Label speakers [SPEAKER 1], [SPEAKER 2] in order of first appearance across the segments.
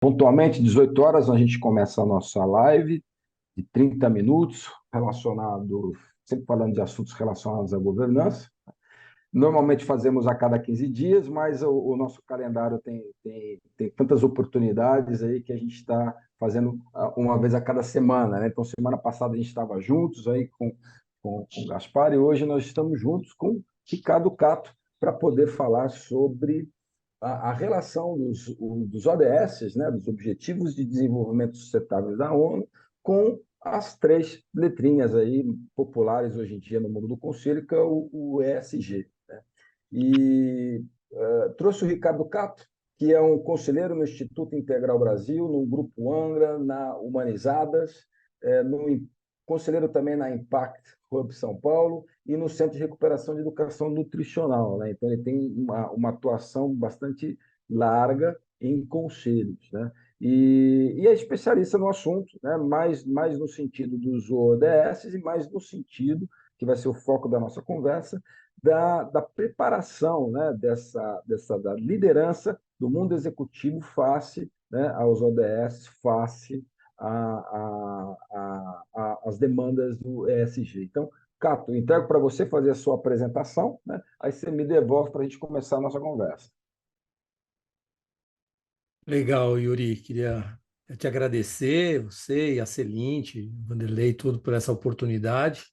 [SPEAKER 1] Pontualmente, 18 horas, a gente começa a nossa live de 30 minutos, relacionado, sempre falando de assuntos relacionados à governança. Normalmente fazemos a cada 15 dias, mas o nosso calendário tem tantas oportunidades aí que a gente está fazendo uma vez a cada semana, né? Então, semana passada a gente estava juntos aí com o Gaspar e hoje nós estamos juntos com Ricardo Cato para poder falar sobre a relação dos ODS, né, dos Objetivos de Desenvolvimento Sustentável da ONU, com as três letrinhas aí populares hoje em dia no mundo do conselho, que é o ESG. Né? E trouxe o Ricardo Cato, que é um conselheiro no Instituto Integral Brasil, no Grupo Angra, na Humanizadas, conselheiro também na Impact Hub São Paulo e no Centro de Recuperação de Educação Nutricional. Né? Então, ele tem uma atuação bastante larga em conselhos. Né? E é especialista no assunto, né? mais no sentido dos ODS e mais no sentido, que vai ser o foco da nossa conversa, da preparação, né? Da liderança do mundo executivo face, né? aos ODS, face as demandas do ESG. Então, Cato, entrego para você fazer a sua apresentação, né? Aí você me devolve para a gente começar a nossa conversa.
[SPEAKER 2] Legal, Yuri. Queria te agradecer, você e a Celinte, Vanderlei, tudo por essa oportunidade.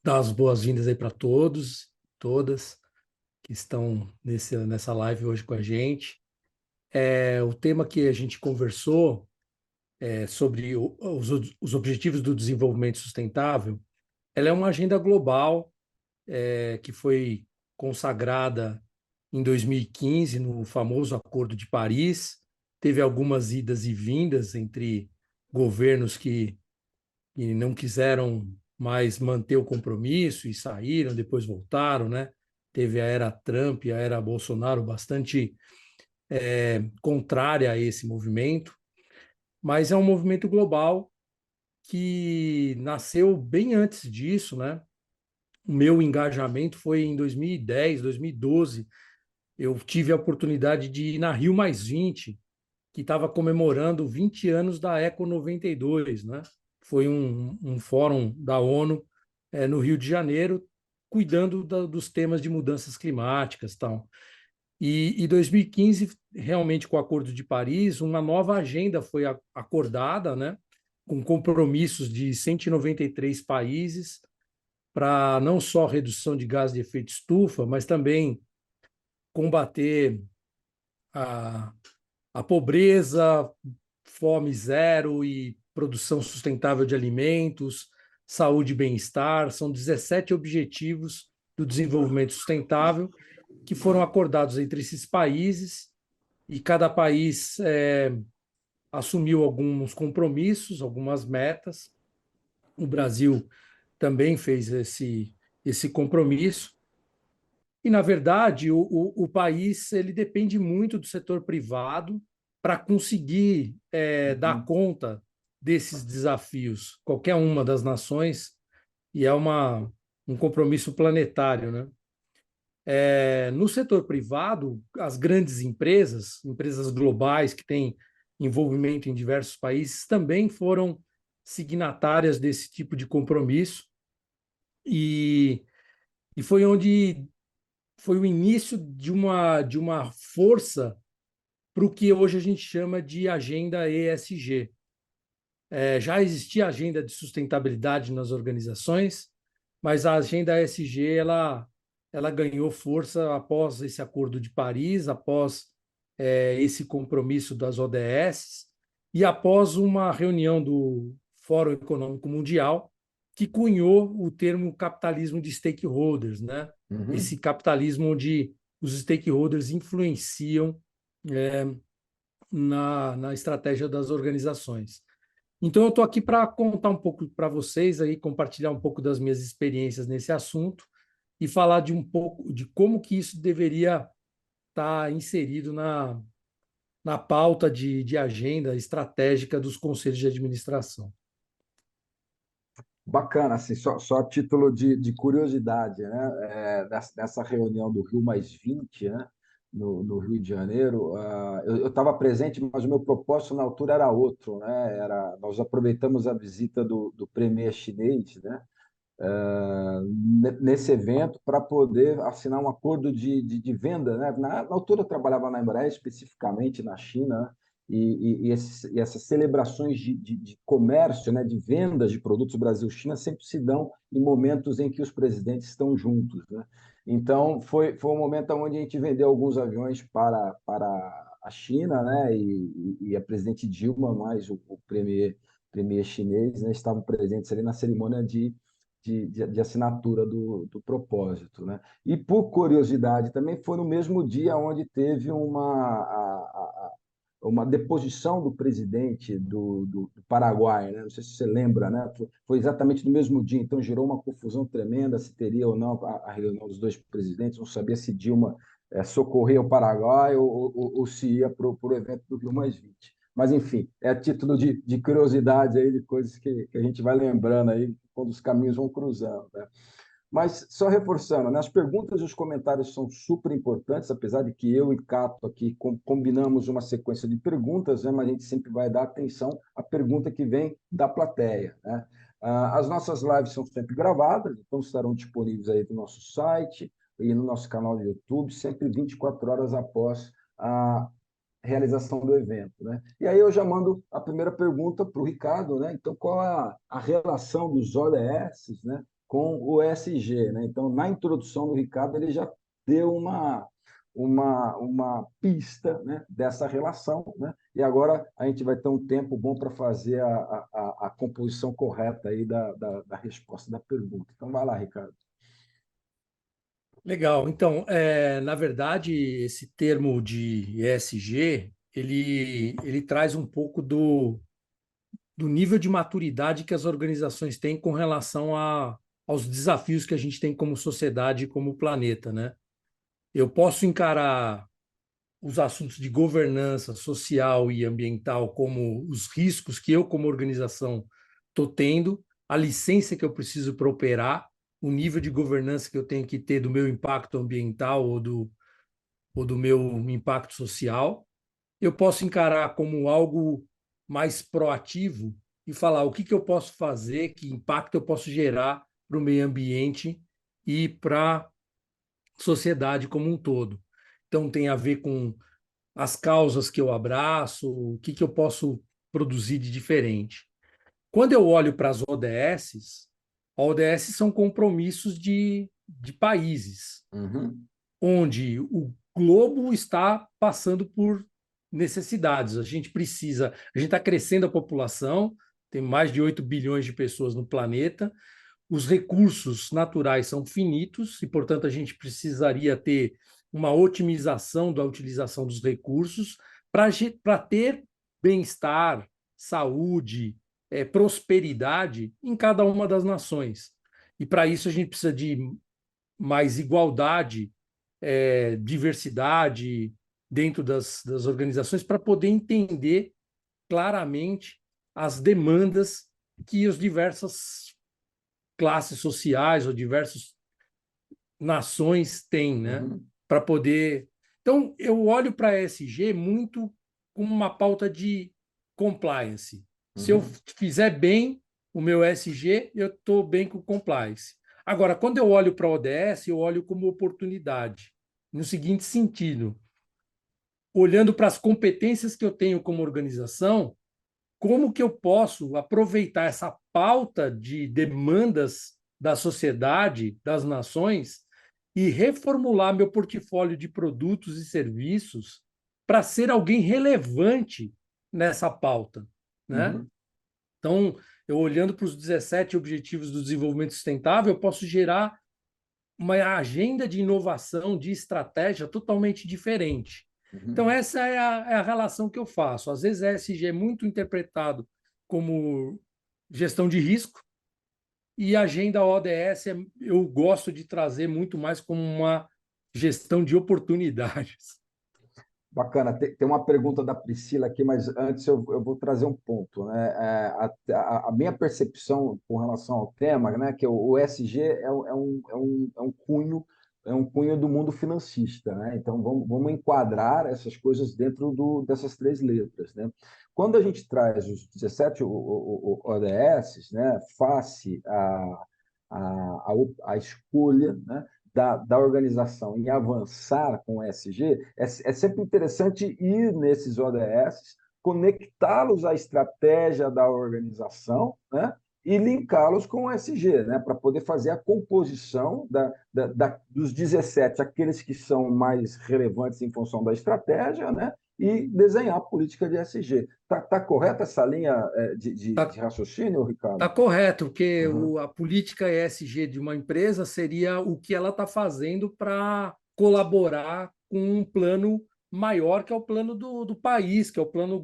[SPEAKER 2] Dar as boas-vindas aí para todos, todas que estão nessa live hoje com a gente. O tema que a gente conversou é sobre os Objetivos do Desenvolvimento Sustentável. Ela é uma agenda global que foi consagrada em 2015 no famoso Acordo de Paris. Teve algumas idas e vindas entre governos que não quiseram mais manter o compromisso e saíram, depois voltaram, né? Teve a era Trump e a era Bolsonaro bastante contrária a esse movimento, mas é um movimento global que nasceu bem antes disso, né? O meu engajamento foi em 2010, 2012. Eu tive a oportunidade de ir na Rio+20, que estava comemorando 20 anos da Eco 92, né? Foi um fórum da ONU no Rio de Janeiro, cuidando dos temas de mudanças climáticas e tal. E 2015, realmente, com o Acordo de Paris, uma nova agenda foi acordada, né? Com compromissos de 193 países para não só redução de gás de efeito estufa, mas também combater a, a pobreza, fome zero e produção sustentável de alimentos, saúde e bem-estar. São 17 objetivos do desenvolvimento sustentável que foram acordados entre esses países e cada país assumiu alguns compromissos, algumas metas. O Brasil também fez esse compromisso. E, na verdade, o país ele depende muito do setor privado para conseguir dar
[SPEAKER 1] Uhum.
[SPEAKER 2] conta desses desafios, qualquer uma das nações, e é um compromisso planetário, né? No setor privado, as grandes empresas, empresas globais que têm envolvimento em diversos países, também foram signatárias desse tipo de compromisso, e, e foi o início de uma força para o que hoje a gente chama de agenda ESG. Já existia agenda de sustentabilidade nas organizações, mas a agenda ESG ela ganhou força após esse Acordo de Paris, após esse compromisso das ODS e após uma reunião do Fórum Econômico Mundial que cunhou o termo capitalismo de stakeholders, né? Esse
[SPEAKER 1] Uhum.
[SPEAKER 2] capitalismo onde os stakeholders influenciam é, na estratégia das organizações. Então, eu estou aqui para contar um pouco para vocês, aí, compartilhar um pouco das minhas experiências nesse assunto e falar de um pouco de como que isso deveria estar inserido na pauta de agenda estratégica dos conselhos de administração.
[SPEAKER 1] Bacana, assim, só a título de curiosidade, né? Nessa reunião do Rio+20, né? no Rio de Janeiro, eu estava presente, mas o meu propósito na altura era outro, né? Nós aproveitamos a visita do premier chinês, né? Nesse evento para poder assinar um acordo de venda. Né? Na altura, eu trabalhava na Embraer, especificamente na China, né? E essas celebrações de comércio, né? De vendas de produtos Brasil-China, sempre se dão em momentos em que os presidentes estão juntos. Né? Então, foi um momento onde a gente vendeu alguns aviões para a China, né? E a presidente Dilma, mais o premier chinês, né? Estavam presentes ali na cerimônia de assinatura do propósito. Né? E, por curiosidade, também foi no mesmo dia onde teve uma deposição do presidente do Paraguai. Né? Não sei se você lembra, né? Foi exatamente no mesmo dia, então gerou uma confusão tremenda se teria ou não a reunião dos dois presidentes, não sabia se Dilma socorria o Paraguai ou se ia para o evento do Rio+20. Mas, enfim, é a título de curiosidade aí, de coisas que a gente vai lembrando aí quando os caminhos vão cruzando. Né? Mas, só reforçando, né, as perguntas e os comentários são super importantes, apesar de que eu e Cato aqui combinamos uma sequência de perguntas, né, mas a gente sempre vai dar atenção à pergunta que vem da plateia. Né? As nossas lives são sempre gravadas, então estarão disponíveis aí no nosso site e no nosso canal do YouTube, sempre 24 horas após a realização do evento. Né? E aí eu já mando a primeira pergunta para o Ricardo. Né? Então, qual é a relação dos ODS, né, com o ESG? Né? Então, na introdução do Ricardo, ele já deu uma pista, né, dessa relação. Né? E agora a gente vai ter um tempo bom para fazer a composição correta aí da resposta da pergunta. Então, vai lá, Ricardo.
[SPEAKER 2] Legal. Então, na verdade, esse termo de ESG, ele traz um pouco do nível de maturidade que as organizações têm com relação aos desafios que a gente tem como sociedade e como planeta, né? Eu posso encarar os assuntos de governança social e ambiental como os riscos que eu, como organização, estou tendo, a licença que eu preciso para operar, o nível de governança que eu tenho que ter do meu impacto ambiental ou do meu impacto social. Eu posso encarar como algo mais proativo e falar o que eu posso fazer, que impacto eu posso gerar para o meio ambiente e para a sociedade como um todo. Então, tem a ver com as causas que eu abraço, o que eu posso produzir de diferente. Quando eu olho para as ODS, ODS são compromissos de países,
[SPEAKER 1] Uhum,
[SPEAKER 2] onde o globo está passando por necessidades. A gente está crescendo a população, tem mais de 8 bilhões de pessoas no planeta, os recursos naturais são finitos e, portanto, a gente precisaria ter uma otimização da utilização dos recursos para ter bem-estar, saúde, prosperidade em cada uma das nações. E para isso a gente precisa de mais igualdade, diversidade dentro das organizações para poder entender claramente as demandas que as diversas classes sociais ou diversas nações têm, né?
[SPEAKER 1] uhum,
[SPEAKER 2] Para poder. Então, eu olho para a ESG muito como uma pauta de compliance. Se eu
[SPEAKER 1] uhum,
[SPEAKER 2] fizer bem o meu ESG, eu estou bem com o compliance. Agora, quando eu olho para a ODS, eu olho como oportunidade, no seguinte sentido: olhando para as competências que eu tenho como organização, como que eu posso aproveitar essa pauta de demandas da sociedade, das nações, e reformular meu portfólio de produtos e serviços para ser alguém relevante nessa pauta, né?
[SPEAKER 1] uhum.
[SPEAKER 2] Então, eu olhando para os 17 Objetivos do Desenvolvimento Sustentável, eu posso gerar uma agenda de inovação, de estratégia totalmente diferente. Então,
[SPEAKER 1] Uhum.
[SPEAKER 2] essa é a relação que eu faço. Às vezes, a ESG é muito interpretado como gestão de risco, e a agenda ODS eu gosto de trazer muito mais como uma gestão de oportunidades.
[SPEAKER 1] Bacana. Tem uma pergunta da Priscila aqui, mas antes eu vou trazer um ponto. Né? A minha percepção com relação ao tema, né, que o ESG é um cunho é um cunho do mundo financista, né? Então, vamos enquadrar essas coisas dentro dessas três letras, né? Quando a gente traz os 17 ODS, né, face à escolha, né, da organização em avançar com o ESG, é sempre interessante ir nesses ODS, conectá-los à estratégia da organização, né, e linká-los com o ESG, né, para poder fazer a composição dos 17, aqueles que são mais relevantes em função da estratégia, né, e desenhar a política de ESG. Tá correta essa linha de
[SPEAKER 2] Tá,
[SPEAKER 1] raciocínio, Ricardo?
[SPEAKER 2] tá correto, porque
[SPEAKER 1] Uhum.
[SPEAKER 2] a política ESG de uma empresa seria o que ela está fazendo para colaborar com um plano maior, que é o plano do país, que é o plano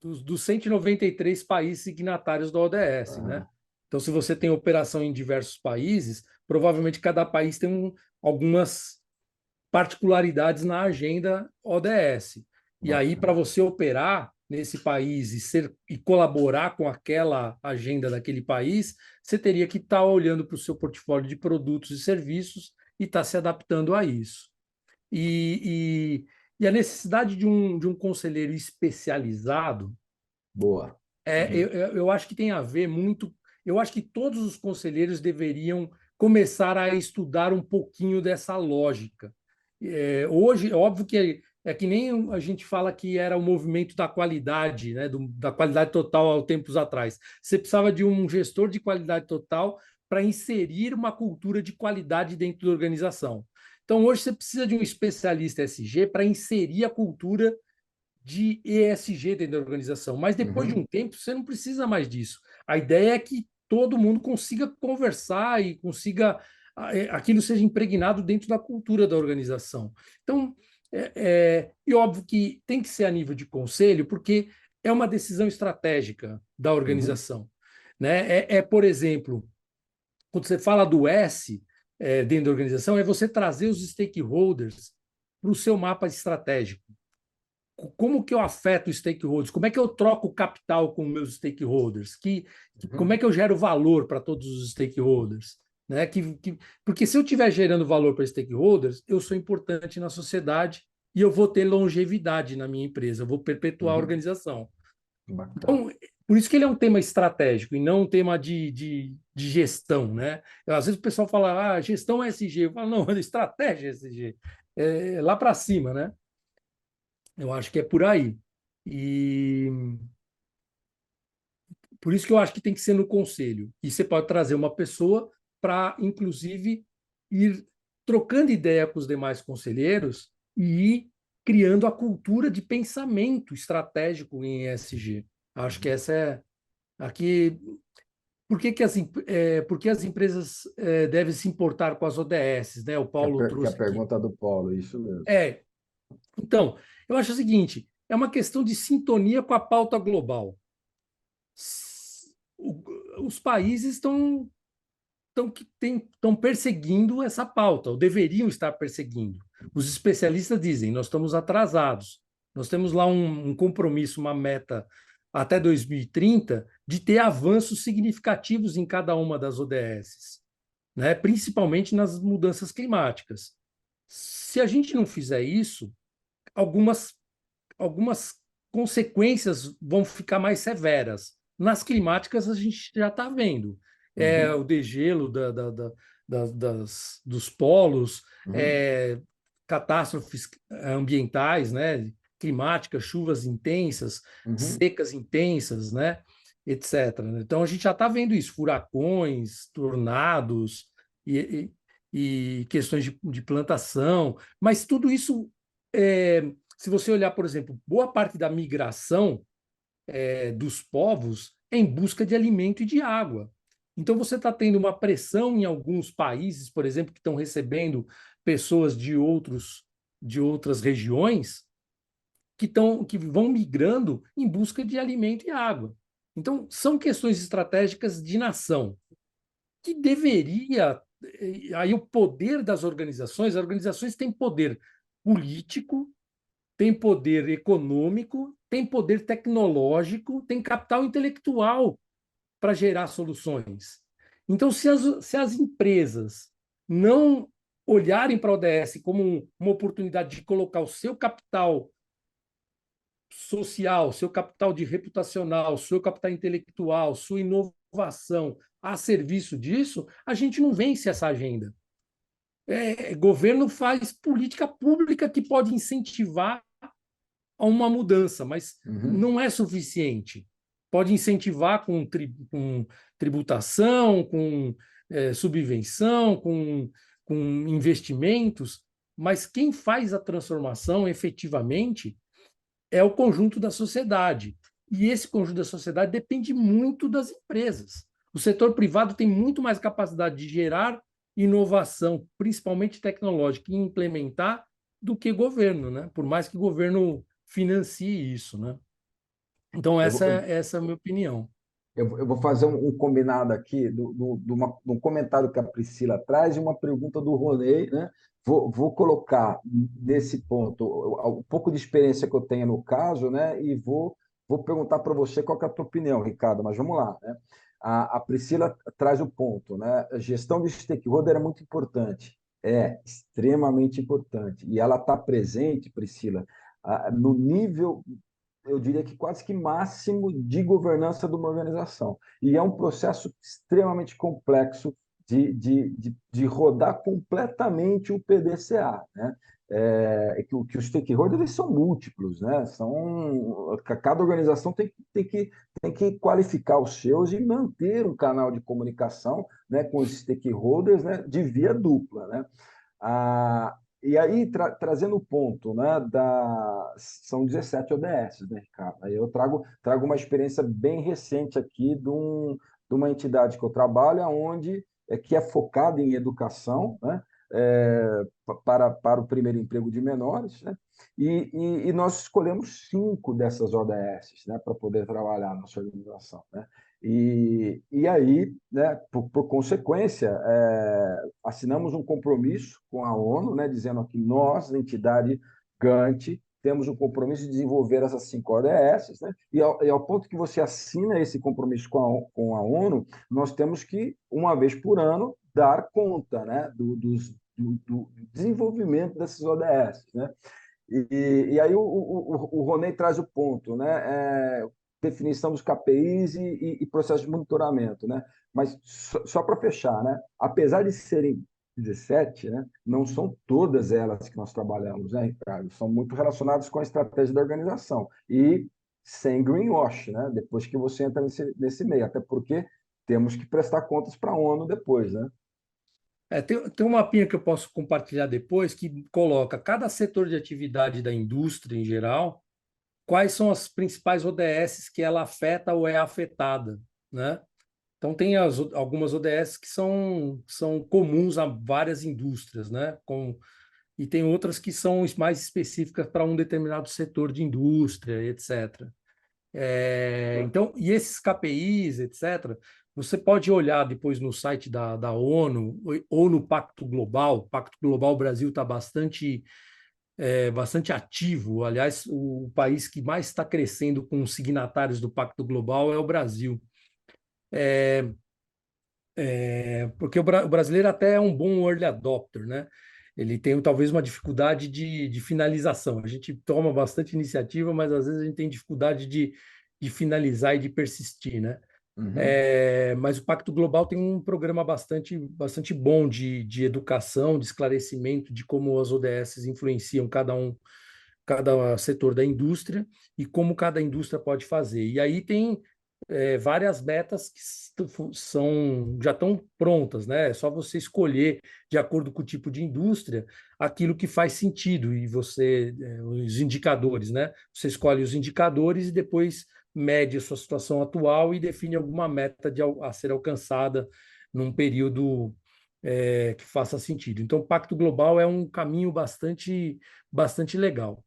[SPEAKER 2] dos 193 países signatários da ODS, né?
[SPEAKER 1] Uhum.
[SPEAKER 2] Então, se você tem operação em diversos países, provavelmente cada país tem algumas particularidades na agenda ODS. E aí, para
[SPEAKER 1] Bacana.
[SPEAKER 2] você operar nesse país e colaborar com aquela agenda daquele país, você teria que estar olhando para o seu portfólio de produtos e serviços e estar se adaptando a isso. E a necessidade de um conselheiro especializado
[SPEAKER 1] Boa.
[SPEAKER 2] eu,
[SPEAKER 1] Uhum.
[SPEAKER 2] eu acho que tem a ver muito. Eu acho que todos os conselheiros deveriam começar a estudar um pouquinho dessa lógica. Hoje, é óbvio que é que nem a gente fala que era o movimento da qualidade, né, da qualidade total há tempos atrás. Você precisava de um gestor de qualidade total para inserir uma cultura de qualidade dentro da organização. Então, hoje você precisa de um especialista SG para inserir a cultura de ESG dentro da organização, mas depois de
[SPEAKER 1] Uhum.
[SPEAKER 2] um tempo você não precisa mais disso. A ideia é que todo mundo consiga conversar e consiga aquilo seja impregnado dentro da cultura da organização. Então, e óbvio que tem que ser a nível de conselho, porque é uma decisão estratégica da
[SPEAKER 1] Uhum.
[SPEAKER 2] organização. Né? Por exemplo, quando você fala do S dentro da organização, é você trazer os stakeholders para o seu mapa estratégico. Como que eu afeto os stakeholders? Como é que eu troco capital com meus stakeholders? Como é
[SPEAKER 1] Uhum.
[SPEAKER 2] que eu gero valor para todos os stakeholders? Né? Porque se eu estiver gerando valor para stakeholders, eu sou importante na sociedade e eu vou ter longevidade na minha empresa, eu vou perpetuar a
[SPEAKER 1] Uhum.
[SPEAKER 2] organização.
[SPEAKER 1] Bacana.
[SPEAKER 2] Então, por isso que ele é um tema estratégico e não um tema de gestão. Né? Às vezes o pessoal fala, gestão é SG. Eu falo, não, estratégia é SG. É lá para cima, né? Eu acho que é por aí. E por isso que eu acho que tem que ser no conselho. E você pode trazer uma pessoa para, inclusive, ir trocando ideia com os demais conselheiros e ir criando a cultura de pensamento estratégico em ESG. Acho que
[SPEAKER 1] Uhum.
[SPEAKER 2] essa é aqui. Por que as empresas devem se importar com as ODS, né? O Paulo
[SPEAKER 1] Que é a
[SPEAKER 2] trouxe aqui.
[SPEAKER 1] pergunta do Paulo, isso mesmo.
[SPEAKER 2] É, então, eu acho o seguinte: é uma questão de sintonia com a pauta global. Os países estão perseguindo essa pauta, ou deveriam estar perseguindo. Os especialistas dizem: nós estamos atrasados. Nós temos lá um compromisso, uma meta até 2030 de ter avanços significativos em cada uma das ODS, né? Principalmente nas mudanças climáticas. Se a gente não fizer isso, algumas algumas consequências vão ficar mais severas. Nas climáticas, a gente já está vendo. O
[SPEAKER 1] Uhum.
[SPEAKER 2] degelo dos polos,
[SPEAKER 1] Uhum.
[SPEAKER 2] catástrofes ambientais, né? Climáticas, chuvas intensas,
[SPEAKER 1] Uhum.
[SPEAKER 2] secas intensas, né? Etc. Então, a gente já está vendo isso: furacões, tornados e questões de plantação, mas tudo isso se você olhar, por exemplo, boa parte da migração dos povos é em busca de alimento e de água. Então, você está tendo uma pressão em alguns países, por exemplo, que estão recebendo pessoas de outras regiões que vão migrando em busca de alimento e água. Então, são questões estratégicas de nação que deveria. Aí, o poder das organizações, as organizações têm poder político, tem poder econômico, tem poder tecnológico, tem capital intelectual para gerar soluções. Então, se as empresas não olharem para a ODS como uma oportunidade de colocar o seu capital social, seu capital de reputacional, seu capital intelectual, sua inovação a serviço disso, a gente não vence essa agenda. Governo faz política pública que pode incentivar a uma mudança, mas não é suficiente. Pode incentivar com tributação, com subvenção, com investimentos, mas quem faz a transformação efetivamente é o conjunto da sociedade. E esse conjunto da sociedade depende muito das empresas. O setor privado tem muito mais capacidade de gerar inovação, principalmente tecnológica, e implementar do que governo, né? Por mais que o governo financie isso, né? Então,
[SPEAKER 1] Eu,
[SPEAKER 2] essa é a minha opinião.
[SPEAKER 1] eu vou fazer um combinado aqui de um comentário que a Priscila traz e uma pergunta do Ronei, né? Vou colocar nesse ponto um pouco de experiência que eu tenho no caso, né? E vou perguntar para você qual que é a tua opinião, Ricardo, mas vamos lá, né? A Priscila traz o ponto, né? A gestão de stakeholder é muito importante, é extremamente importante, e ela está presente, Priscila, no nível, eu diria que quase que máximo de governança de uma organização. E é um processo extremamente complexo de rodar completamente o PDCA, né? Que os stakeholders eles são múltiplos, né? Cada organização tem que qualificar os seus e manter um canal de comunicação, né, com os stakeholders, né, de via dupla, né? E aí, trazendo o ponto, né, são 17 ODS, né, Ricardo? Aí eu trago uma experiência bem recente aqui de uma entidade que eu trabalho, onde que é focada em educação, né, para o primeiro emprego de menores, né? E nós escolhemos 5 dessas ODS, né, para poder trabalhar na nossa organização, né? E aí, né, por consequência, assinamos um compromisso com a ONU, né, dizendo que nós, entidade Gantt, temos um compromisso de desenvolver essas 5 ODS, né, e ao ponto que você assina esse compromisso com a ONU, nós temos que, uma vez por ano, dar conta, né, do desenvolvimento dessas ODS, né? E aí o Ronei traz o ponto, né? Definição dos KPIs e processo de monitoramento, né? Mas só para fechar, né? Apesar de serem 17, né? Não são todas elas que nós trabalhamos, né, Ricardo? São muito relacionadas com a estratégia da organização e sem greenwash, né? Depois que você entra nesse meio, até porque temos que prestar contas para a ONU depois, né?
[SPEAKER 2] Tem um mapinha que eu posso compartilhar depois que coloca cada setor de atividade da indústria em geral, quais são as principais ODS que ela afeta ou é afetada, né? Então, tem algumas ODS que são comuns a várias indústrias, né? E tem outras que são mais específicas para um determinado setor de indústria, etc. Então, e esses KPIs, etc., você pode olhar depois no site da ONU ou no Pacto Global. O Pacto Global Brasil está bastante ativo. Aliás, o país que mais está crescendo com os signatários do Pacto Global é o Brasil. Porque o brasileiro até é um bom early adopter, né? Ele tem talvez uma dificuldade de finalização. A gente toma bastante iniciativa, mas às vezes a gente tem dificuldade de finalizar e de persistir, né?
[SPEAKER 1] Uhum.
[SPEAKER 2] Mas o Pacto Global tem um programa bastante bom de educação, de esclarecimento de como as ODS influenciam cada setor da indústria e como cada indústria pode fazer. E aí tem várias metas que já estão prontas, né? É só você escolher, de acordo com o tipo de indústria, aquilo que faz sentido e os indicadores, né? Você escolhe os indicadores e depois mede a sua situação atual e define alguma meta a ser alcançada num período que faça sentido. Então, o Pacto Global é um caminho bastante legal.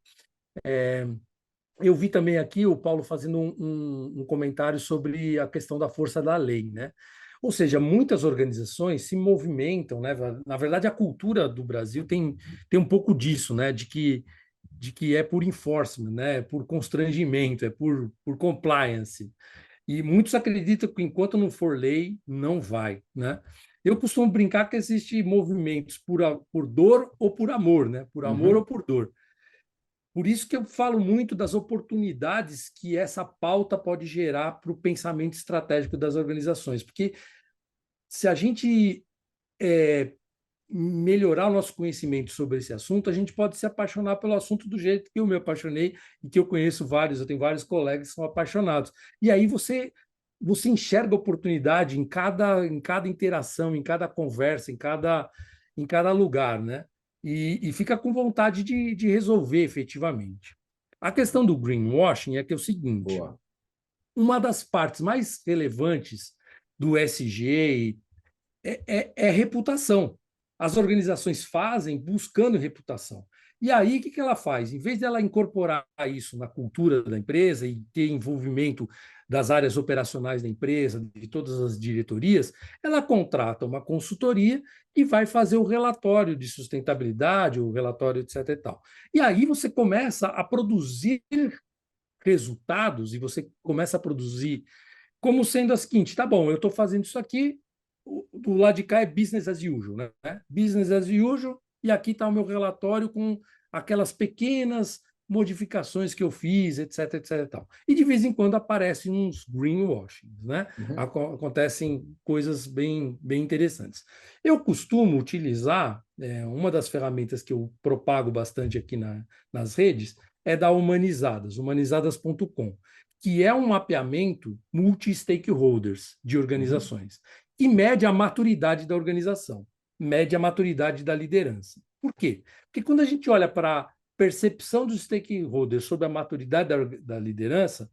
[SPEAKER 2] Eu vi também aqui o Paulo fazendo um comentário sobre a questão da força da lei, né? Ou seja, muitas organizações se movimentam, né? Na verdade, a cultura do Brasil tem um pouco disso, né? De que é por enforcement, né? É por constrangimento, é por compliance. E muitos acreditam que enquanto não for lei, não vai, né? Eu costumo brincar que existem movimentos por dor ou por amor, né? Por amor ou
[SPEAKER 1] Uhum.
[SPEAKER 2] por dor. Por isso que eu falo muito das oportunidades que essa pauta pode gerar para o pensamento estratégico das organizações. Porque se a gente melhorar o nosso conhecimento sobre esse assunto, a gente pode se apaixonar pelo assunto do jeito que eu me apaixonei e que eu conheço vários, eu tenho vários colegas que são apaixonados. E aí você enxerga oportunidade em cada interação, em cada conversa, em cada lugar, né? E fica com vontade de resolver efetivamente. A questão do greenwashing é que é o seguinte:
[SPEAKER 1] Boa.
[SPEAKER 2] uma das partes mais relevantes do SG é reputação. As organizações fazem buscando reputação. E aí, o que ela faz? Em vez dela incorporar isso na cultura da empresa e ter envolvimento das áreas operacionais da empresa, de todas as diretorias, ela contrata uma consultoria e vai fazer o relatório de sustentabilidade, o relatório, etc. E tal. E aí você começa a produzir resultados e você começa a produzir como sendo a seguinte: tá bom, eu estou fazendo isso aqui, do lado de cá é business as usual, né? Business as usual, e aqui está o meu relatório com aquelas pequenas modificações que eu fiz, etc, etc e tal. E de vez em quando aparecem uns greenwashings, né?
[SPEAKER 1] Uhum.
[SPEAKER 2] Acontecem coisas bem interessantes. Eu costumo utilizar, uma das ferramentas que eu propago bastante aqui nas redes é da Humanizadas, humanizadas.com, que é um mapeamento multi-stakeholders de
[SPEAKER 1] Uhum.
[SPEAKER 2] organizações, que mede a maturidade da organização, mede a maturidade da liderança. Por quê? Porque quando a gente olha para a percepção dos stakeholders sobre a maturidade da liderança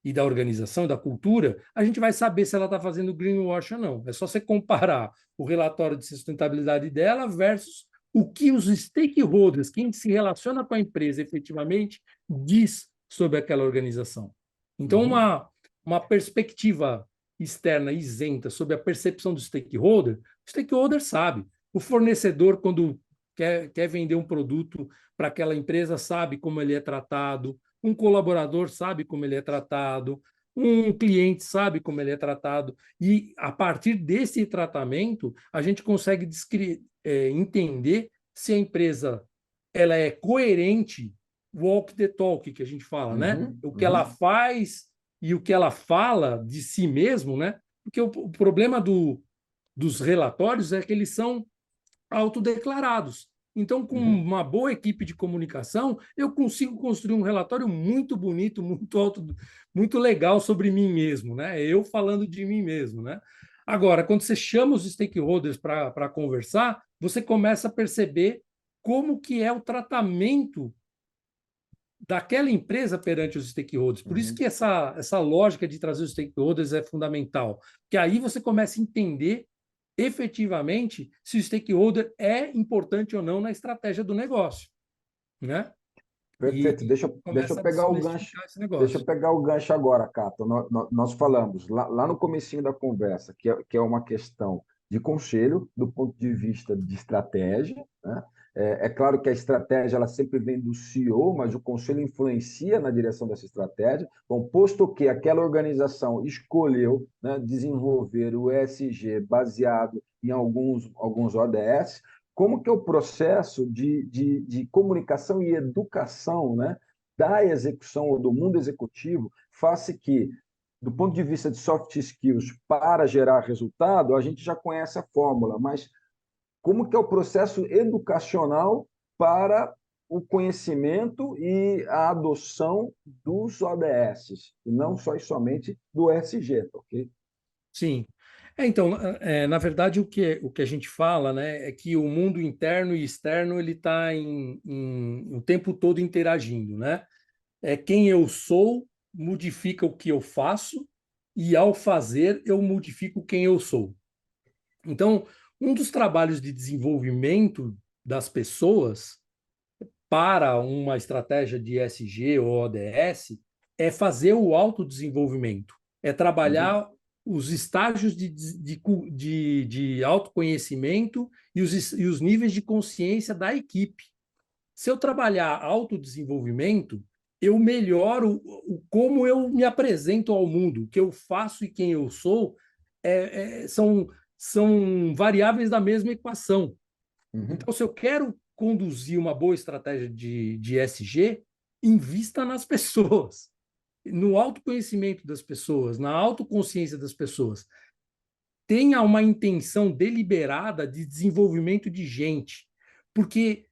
[SPEAKER 2] e da organização, da cultura, a gente vai saber se ela está fazendo greenwash ou não. É só você comparar o relatório de sustentabilidade dela versus o que os stakeholders, quem se relaciona com a empresa efetivamente, diz sobre aquela organização. Então,
[SPEAKER 1] Uhum.
[SPEAKER 2] uma perspectiva externa isenta sobre a percepção do stakeholder, o stakeholder sabe. O fornecedor, quando quer vender um produto para aquela empresa, sabe como ele é tratado, um colaborador sabe como ele é tratado, um cliente sabe como ele é tratado, e a partir desse tratamento, a gente consegue entender se a empresa ela é coerente, walk the talk, que a gente fala, né?
[SPEAKER 1] Uhum.
[SPEAKER 2] O que ela
[SPEAKER 1] Uhum.
[SPEAKER 2] faz e o que ela fala de si mesmo, né? Porque o problema dos relatórios é que eles são autodeclarados. Então, com
[SPEAKER 1] Uhum.
[SPEAKER 2] uma boa equipe de comunicação, eu consigo construir um relatório muito bonito, muito legal sobre mim mesmo, né? Eu falando de mim mesmo, né? Agora, quando você chama os stakeholders para conversar, você começa a perceber como que é o tratamento daquela empresa perante os stakeholders. Por isso
[SPEAKER 1] Uhum.
[SPEAKER 2] que essa lógica de trazer os stakeholders é fundamental, que aí você começa a entender efetivamente se o stakeholder é importante ou não na estratégia do negócio, né?
[SPEAKER 1] Perfeito.
[SPEAKER 2] E
[SPEAKER 1] Deixa eu
[SPEAKER 2] começa a
[SPEAKER 1] pegar o gancho.
[SPEAKER 2] desmistificar esse
[SPEAKER 1] Deixa eu
[SPEAKER 2] negócio.
[SPEAKER 1] pegar o gancho agora, Cato. Nós falamos lá no comecinho da conversa que é uma questão de conselho do ponto de vista de estratégia, né? É claro que a estratégia ela sempre vem do CEO, mas o conselho influencia na direção dessa estratégia. Bom, posto que aquela organização escolheu, né, desenvolver o ESG baseado em alguns ODS, como que é o processo de comunicação e educação, né, da execução ou do mundo executivo faz que, do ponto de vista de soft skills, para gerar resultado, a gente já conhece a fórmula, mas como que é o processo educacional para o conhecimento e a adoção dos ODS, e não só e somente do ESG, ok?
[SPEAKER 2] Sim. Então, na verdade, o que a gente fala, né, é que o mundo interno e externo ele está o tempo todo interagindo, né? É quem eu sou modifica o que eu faço e ao fazer eu modifico quem eu sou. Então, um dos trabalhos de desenvolvimento das pessoas para uma estratégia de ESG ou ODS é fazer o autodesenvolvimento, é
[SPEAKER 1] Uhum.
[SPEAKER 2] trabalhar os estágios de autoconhecimento e os níveis de consciência da equipe. Se eu trabalhar autodesenvolvimento, eu melhoro como eu me apresento ao mundo, o que eu faço e quem eu sou são são variáveis da mesma equação.
[SPEAKER 1] Uhum.
[SPEAKER 2] Então, se eu quero conduzir uma boa estratégia de ESG, invista nas pessoas, no autoconhecimento das pessoas, na autoconsciência das pessoas. Tenha uma intenção deliberada de desenvolvimento de gente, porque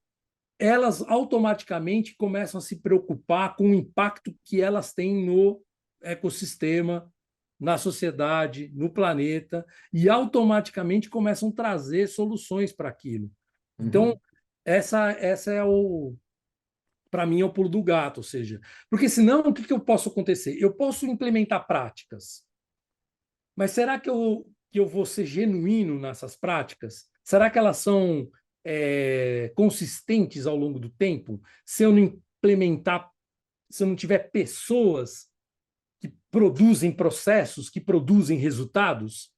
[SPEAKER 2] elas automaticamente começam a se preocupar com o impacto que elas têm no ecossistema, na sociedade, no planeta, e automaticamente começam a trazer soluções para aquilo. Então,
[SPEAKER 1] Uhum.
[SPEAKER 2] essa é o, para mim, é o pulo do gato, ou seja, porque senão o que eu posso acontecer? Eu posso implementar práticas, mas será que eu vou ser genuíno nessas práticas? Será que elas são consistentes ao longo do tempo? Se eu não implementar, se eu não tiver pessoas que produzem processos, que produzem resultados?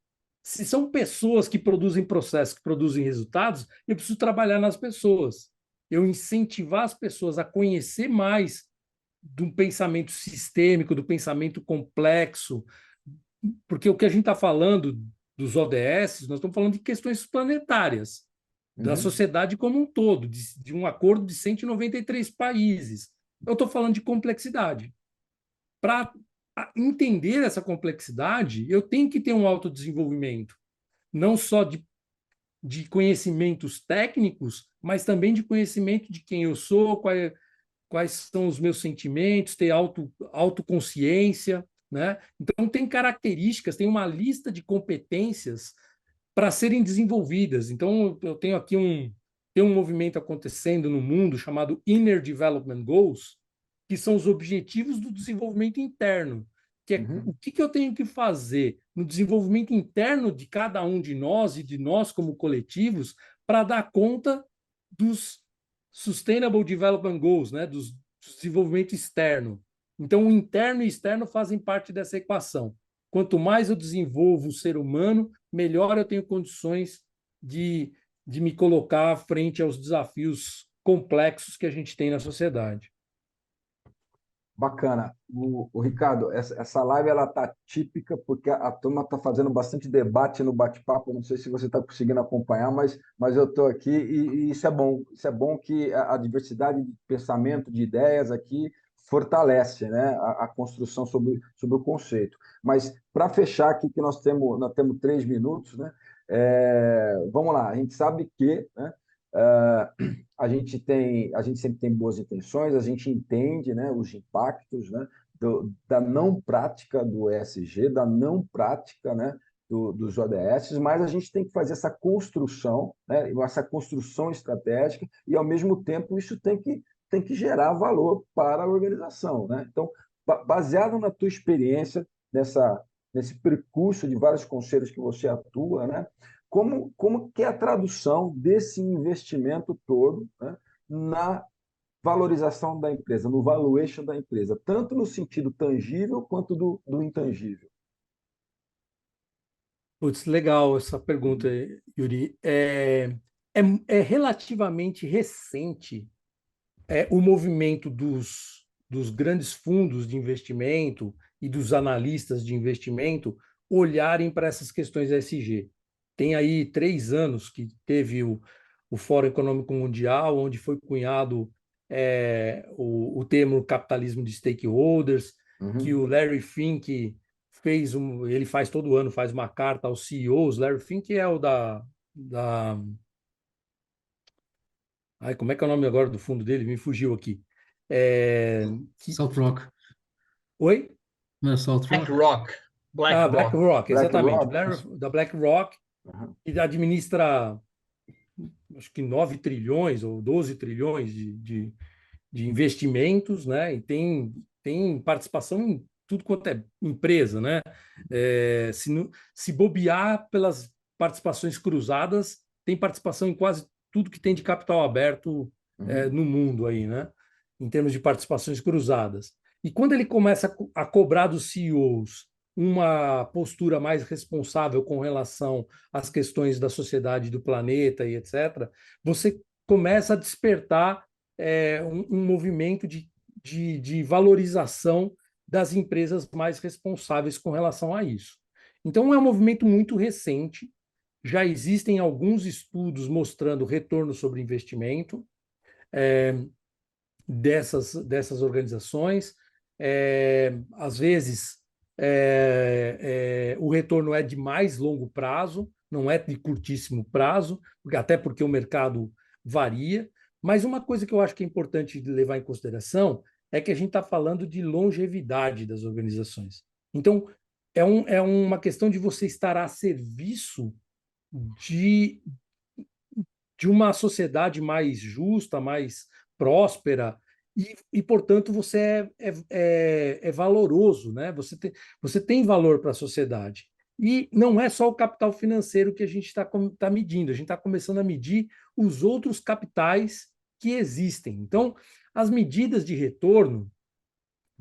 [SPEAKER 2] Se são pessoas que produzem processos, que produzem resultados, eu preciso trabalhar nas pessoas. Eu incentivar as pessoas a conhecer mais do pensamento sistêmico, do pensamento complexo, porque o que a gente está falando dos ODS, nós estamos falando de questões planetárias, da
[SPEAKER 1] Uhum.
[SPEAKER 2] sociedade como um todo, de um acordo de 193 países. Eu estou falando de complexidade. Para entender essa complexidade, eu tenho que ter um autodesenvolvimento, não só de conhecimentos técnicos, mas também de conhecimento de quem eu sou, quais são os meus sentimentos, ter autoconsciência, né? Então, tem características, tem uma lista de competências para serem desenvolvidas. Então, eu tenho aqui tem um movimento acontecendo no mundo chamado Inner Development Goals, que são os objetivos do desenvolvimento interno, que é o
[SPEAKER 1] Uhum.
[SPEAKER 2] que eu tenho que fazer no desenvolvimento interno de cada um de nós e de nós como coletivos para dar conta dos Sustainable Development Goals, né, do desenvolvimento externo. Então, o interno e externo fazem parte dessa equação. Quanto mais eu desenvolvo o ser humano, melhor eu tenho condições de, de me colocar frente aos desafios complexos que a gente tem na sociedade.
[SPEAKER 1] Bacana. O Ricardo, essa live ela tá típica porque a turma está fazendo bastante debate no bate-papo. Não sei se você está conseguindo acompanhar, mas eu estou aqui e isso é bom. Isso é bom que a diversidade de pensamento, de ideias aqui fortalece, né, a construção sobre o conceito. Mas para fechar aqui, que nós temos 3 minutos, né? Vamos lá. A gente sabe que, né, a gente sempre tem boas intenções, a gente entende, né, os impactos, né, da não prática do ESG, da não prática, né, dos ODS, mas a gente tem que fazer essa construção, né, essa construção estratégica e, ao mesmo tempo, isso tem que gerar valor para a organização. Né? Então, baseado na tua experiência, nesse percurso de vários conselhos que você atua, né, como que é a tradução desse investimento todo, né, na valorização da empresa, no valuation da empresa, tanto no sentido tangível quanto do intangível?
[SPEAKER 2] Putz, legal essa pergunta, Yuri. É relativamente recente o movimento dos grandes fundos de investimento e dos analistas de investimento olharem para essas questões ESG. Tem aí 3 anos que teve o Fórum Econômico Mundial, onde foi cunhado o termo capitalismo de stakeholders, que
[SPEAKER 1] Uhum.
[SPEAKER 2] o Larry Fink ele faz todo ano, faz uma carta aos CEOs. Larry Fink é o da ai, como é que é o nome agora do fundo dele? Me fugiu aqui. É, que,
[SPEAKER 3] Salt Rock.
[SPEAKER 2] oi?
[SPEAKER 3] Não é Salt Rock?
[SPEAKER 4] BlackRock.
[SPEAKER 2] Ah,
[SPEAKER 4] BlackRock.
[SPEAKER 2] BlackRock, exatamente.
[SPEAKER 1] BlackRock, isso.
[SPEAKER 2] Da BlackRock,
[SPEAKER 1] Uhum.
[SPEAKER 2] que administra acho que 9 trilhões ou 12 trilhões de investimentos, né? E tem participação em tudo quanto é empresa, né? Se bobear pelas participações cruzadas, tem participação em quase tudo que tem de capital aberto
[SPEAKER 1] Uhum.
[SPEAKER 2] no mundo aí, né? Em termos de participações cruzadas. E quando ele começa a cobrar dos CEOs uma postura mais responsável com relação às questões da sociedade, do planeta e etc., você começa a despertar um movimento de valorização das empresas mais responsáveis com relação a isso. Então, é um movimento muito recente, já existem alguns estudos mostrando retorno sobre investimento dessas organizações. Às vezes, o retorno é de mais longo prazo, não é de curtíssimo prazo, até porque o mercado varia. Mas uma coisa que eu acho que é importante levar em consideração é que a gente está falando de longevidade das organizações. Então, é uma questão de você estar a serviço de, de uma sociedade mais justa, mais próspera, portanto, você é valoroso, né? Você tem valor para a sociedade. E não é só o capital financeiro que a gente está medindo, a gente está começando a medir os outros capitais que existem. Então, as medidas de retorno,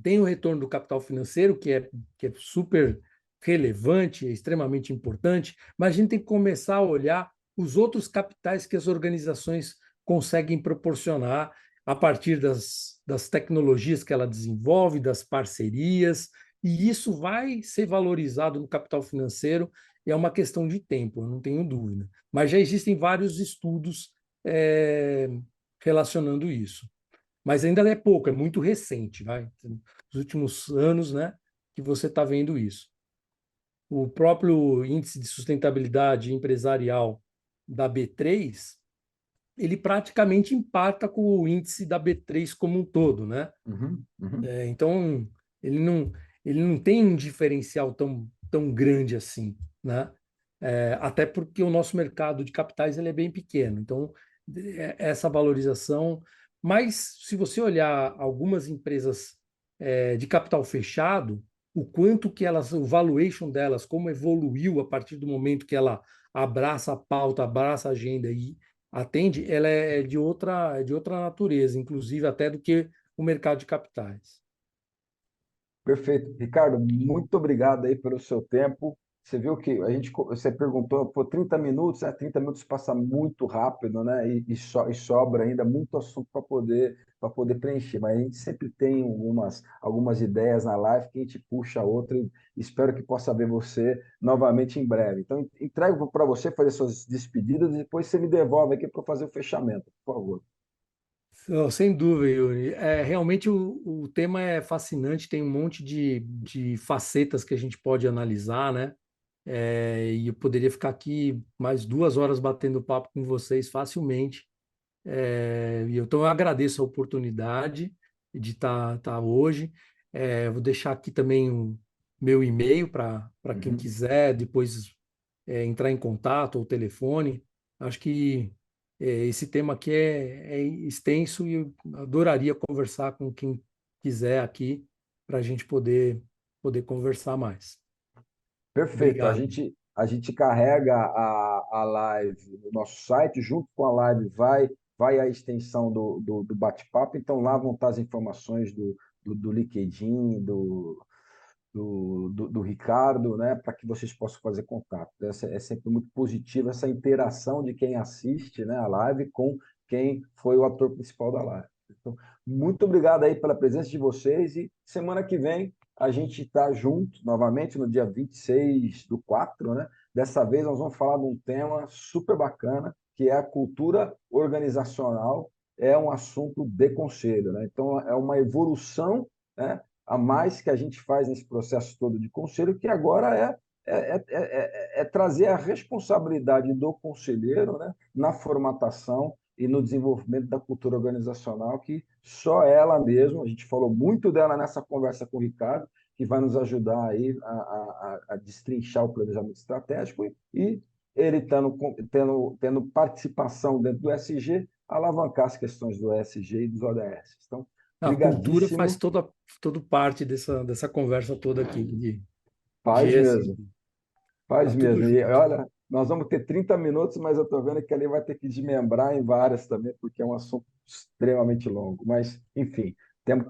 [SPEAKER 2] tem o retorno do capital financeiro, que é super relevante, é extremamente importante, mas a gente tem que começar a olhar os outros capitais que as organizações conseguem proporcionar a partir das tecnologias que ela desenvolve, das parcerias, e isso vai ser valorizado no capital financeiro, e é uma questão de tempo, eu não tenho dúvida. Mas já existem vários estudos relacionando isso. Mas ainda é pouco, é muito recente, vai. Nos últimos anos, né, que você está vendo isso. O próprio índice de sustentabilidade empresarial da B3, ele praticamente empata com o índice da B3 como um todo, né?
[SPEAKER 1] Uhum, uhum.
[SPEAKER 2] Então, ele não, ele não tem um diferencial tão grande assim, né? Até porque o nosso mercado de capitais ele é bem pequeno. Então, essa valorização. Mas, se você olhar algumas empresas de capital fechado, o quanto que elas, o valuation delas, como evoluiu a partir do momento que ela abraça a pauta, abraça a agenda e atende, ela é de outra natureza, inclusive até do que o mercado de capitais.
[SPEAKER 1] Perfeito. Ricardo, muito obrigado aí pelo seu tempo. Você viu que você perguntou por 30 minutos, né? 30 minutos passa muito rápido, né? E sobra ainda muito assunto para poder preencher. Mas a gente sempre tem algumas ideias na live que a gente puxa outra e espero que possa ver você novamente em breve. Então, entrego para você fazer suas despedidas e depois você me devolve aqui para fazer o fechamento, por favor.
[SPEAKER 2] Não, sem dúvida, Yuri. Realmente o tema é fascinante, tem um monte de facetas que a gente pode analisar, né? E eu poderia ficar aqui mais 2 horas batendo papo com vocês facilmente. Então eu agradeço a oportunidade de estar hoje. Vou deixar aqui também o meu e-mail para quem
[SPEAKER 1] Uhum.
[SPEAKER 2] quiser depois entrar em contato ou telefone. Acho que esse tema aqui é extenso e eu adoraria conversar com quem quiser aqui para a gente poder conversar mais.
[SPEAKER 1] Perfeito. A
[SPEAKER 2] Obrigado.
[SPEAKER 1] gente, a gente carrega a live no nosso site, junto com a live vai a extensão do bate-papo, então lá vão estar as informações do LinkedIn, do Ricardo, né, para que vocês possam fazer contato. É sempre muito positiva essa interação de quem assiste, né, a live com quem foi o ator principal da live. Então, muito obrigado aí pela presença de vocês e semana que vem a gente está junto novamente no dia 26/4, né? Dessa vez nós vamos falar de um tema super bacana, que é a cultura organizacional, é um assunto de conselho, né? Então é uma evolução, né, a mais que a gente faz nesse processo todo de conselho, que agora é trazer a responsabilidade do conselheiro, né, na formatação e no desenvolvimento da cultura organizacional, que só ela mesma, a gente falou muito dela nessa conversa com o Ricardo, que vai nos ajudar aí a destrinchar o planejamento estratégico e ele tendo participação dentro do SG, alavancar as questões do ESG e dos ODS. Então,
[SPEAKER 2] A cultura faz
[SPEAKER 1] brigadíssimo.
[SPEAKER 2] toda parte dessa conversa toda aqui de
[SPEAKER 1] Faz mesmo,
[SPEAKER 2] ESG. Tá
[SPEAKER 1] faz
[SPEAKER 2] tudo
[SPEAKER 1] mesmo. E
[SPEAKER 2] junto.
[SPEAKER 1] olha, nós vamos ter 30 minutos, mas eu estou vendo que ali vai ter que desmembrar em várias também, porque é um assunto extremamente longo. Mas, enfim,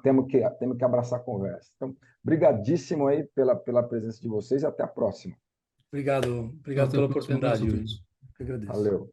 [SPEAKER 1] temos que abraçar a conversa. Então, brigadíssimo aí pela presença de vocês e até a próxima.
[SPEAKER 2] Obrigado
[SPEAKER 3] Até a
[SPEAKER 2] pela
[SPEAKER 3] próxima. Um abraço
[SPEAKER 2] oportunidade,
[SPEAKER 3] a
[SPEAKER 2] Yuri.
[SPEAKER 3] todos.
[SPEAKER 2] Eu agradeço.
[SPEAKER 1] Valeu.